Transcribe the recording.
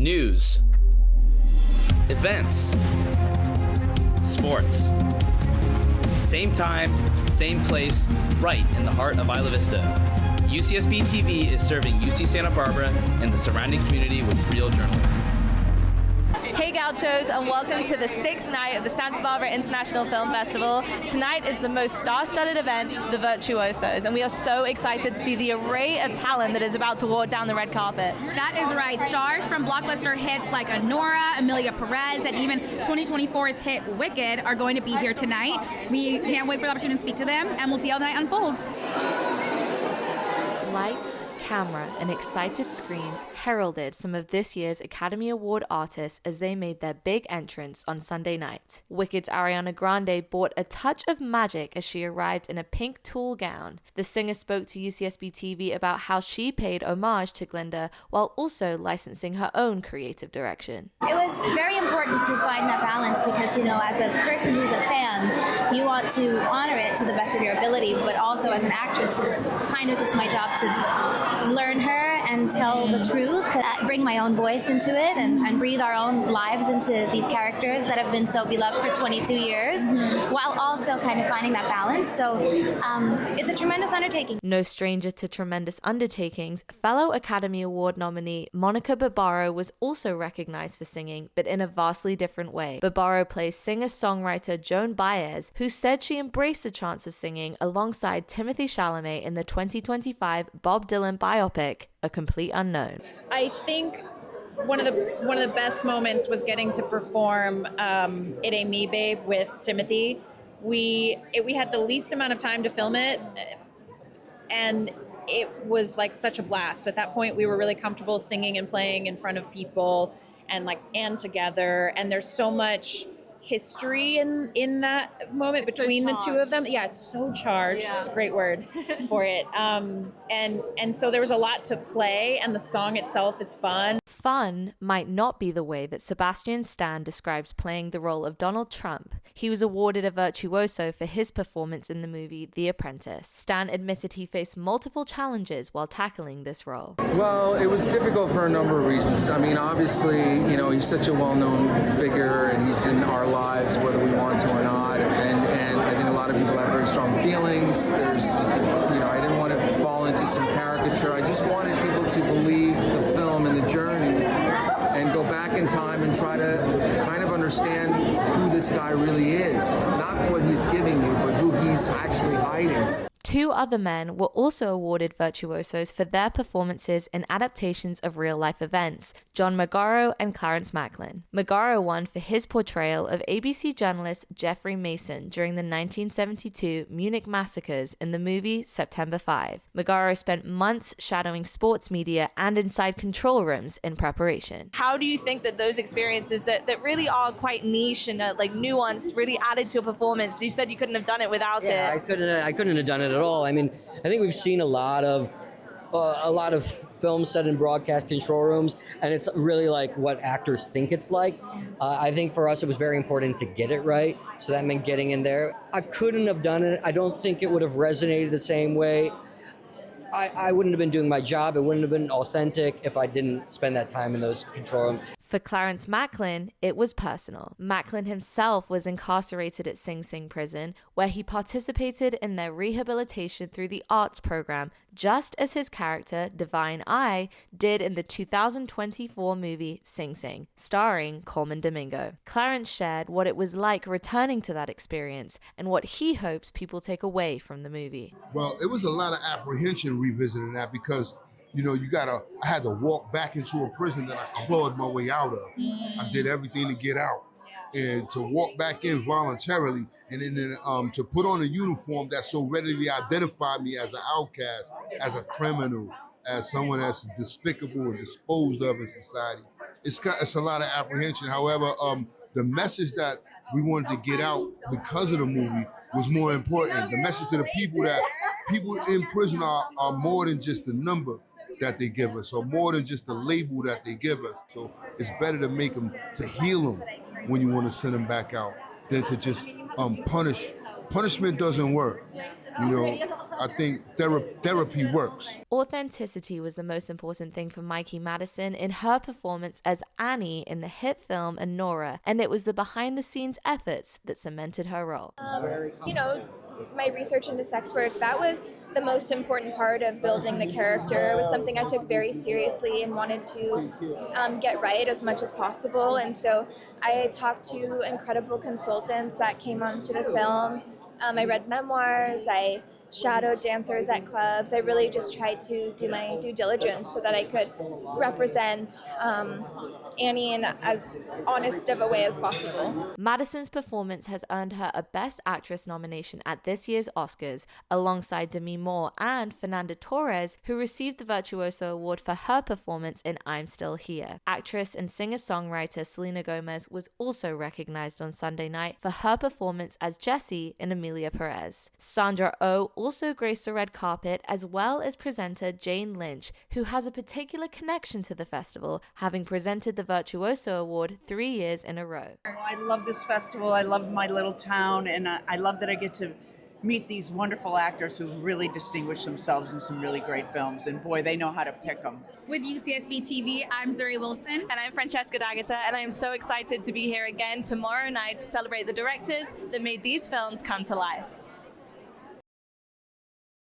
News. Events. Sports. Same time, same place, right in the heart of Isla Vista. UCSBTV is serving UC Santa Barbara and the surrounding community with real journalism. Hey Gauchos, and welcome to the 6th night of the Santa Barbara International Film Festival. Tonight is the most star-studded event, the Virtuosos, and we are so excited to see the array of talent that is about to walk down the red carpet. That is right. Stars from blockbuster hits like Anora, Emilia Perez, and even 2024's hit Wicked are going to be here tonight. We can't wait for the opportunity to speak to them, and we'll see how the night unfolds. Lights, camera, and excited screams heralded some of this year's Academy Award artists as they made their big entrance on Sunday night. Wicked's Ariana Grande brought a touch of magic as she arrived in a pink tulle gown. The singer spoke to UCSBTV about how she paid homage to Glinda while also licensing her own creative direction. It was very important to find that balance because, as a person who's a fan, you want to honor it to the best of your ability, but also as an actress, it's kind of just my job to learn her and tell the truth, bring my own voice into it and breathe our own lives into these characters that have been so beloved for 22 years, while also kind of finding that balance. So it's a tremendous undertaking. No stranger to tremendous undertakings, fellow Academy Award nominee Monica Barbaro was also recognized for singing, but in a vastly different way. Barbaro plays singer-songwriter Joan Baez, who said she embraced the chance of singing alongside Timothée Chalamet in the 2025 Bob Dylan biopic, A Complete Unknown. I think one of the best moments was getting to perform It Ain't Me Babe with Timothy. We had the least amount of time to film it, and it was like such a blast. At that point, we were really comfortable singing and playing in front of people and together. And there's so much history in that moment between the two of them. Yeah, it's so charged. Yeah. It's a great word for it. And so there was a lot to play, and the song itself is fun. Fun might not be the way that Sebastian Stan describes playing the role of Donald Trump. He was awarded a Virtuoso for his performance in the movie The Apprentice. Stan admitted he faced multiple challenges while tackling this role. Well, it was difficult for a number of reasons. I mean, obviously, he's such a well-known figure, and he's in our lives, whether we want to or not. And I think a lot of people have very strong feelings. I didn't want to fall into some caricature. I just wanted people to believe the film and the journey and go back in time and try to kind of understand who this guy really is. Not what he's giving you, but who he's actually hiding. Two other men were also awarded Virtuosos for their performances in adaptations of real-life events, John Magaro and Clarence Maclin. Magaro won for his portrayal of ABC journalist Jeffrey Mason during the 1972 Munich massacres in the movie September 5. Magaro spent months shadowing sports media and inside control rooms in preparation. How do you think that those experiences that really are quite niche and nuanced really added to a performance? You said you couldn't have done it without it. I couldn't have done it at all. I mean, I think we've seen a lot of films set in broadcast control rooms, and it's really like what actors think it's like. I think for us it was very important to get it right, so that meant getting in there. I couldn't have done it. I don't think it would have resonated the same way. I wouldn't have been doing my job. It wouldn't have been authentic if I didn't spend that time in those control rooms. For Clarence Maclin, it was personal. Maclin himself was incarcerated at Sing Sing prison, where he participated in their rehabilitation through the arts program, just as his character, Divine Eye, did in the 2024 movie Sing Sing, starring Coleman Domingo. Clarence shared what it was like returning to that experience and what he hopes people take away from the movie. Well, it was a lot of apprehension revisiting that because I had to walk back into a prison that I clawed my way out of. I did everything to get out. And to walk back in voluntarily and then to put on a uniform that so readily identified me as an outcast, as a criminal, as someone that's despicable and disposed of in society. It's a lot of apprehension. However, the message that we wanted to get out because of the movie was more important. The message to the people that people in prison are more than just a number that they give us, or more than just the label that they give us. So it's better to make them, to heal them when you want to send them back out, than to just punish. Punishment doesn't work. I think therapy works. Authenticity was the most important thing for Mikey Madison in her performance as Annie in the hit film Nora, and it was the behind-the-scenes efforts that cemented her role. My research into sex work, that was the most important part of building the character. It was something I took very seriously and wanted to get right as much as possible. And so I talked to incredible consultants that came onto the film. I read memoirs, I shadowed dancers at clubs. I really just tried to do my due diligence so that I could represent Annie in as honest of a way as possible. Madison's performance has earned her a Best Actress nomination at this year's Oscars, alongside Demi Moore and Fernanda Torres, who received the Virtuoso Award for her performance in I'm Still Here. Actress and singer-songwriter Selena Gomez was also recognized on Sunday night for her performance as Jessie in Amelia Perez. Sandra Oh also graced the red carpet, as well as presenter Jane Lynch, who has a particular connection to the festival, having presented the Virtuoso Award 3 years in a row. I love this festival. I love my little town, and I love that I get to meet these wonderful actors who really distinguish themselves in some really great films. And boy, they know how to pick them. With UCSBTV, I'm Zuri Wilson. And I'm Francesca, and I am so excited to be here again tomorrow night to celebrate the directors that made these films come to life.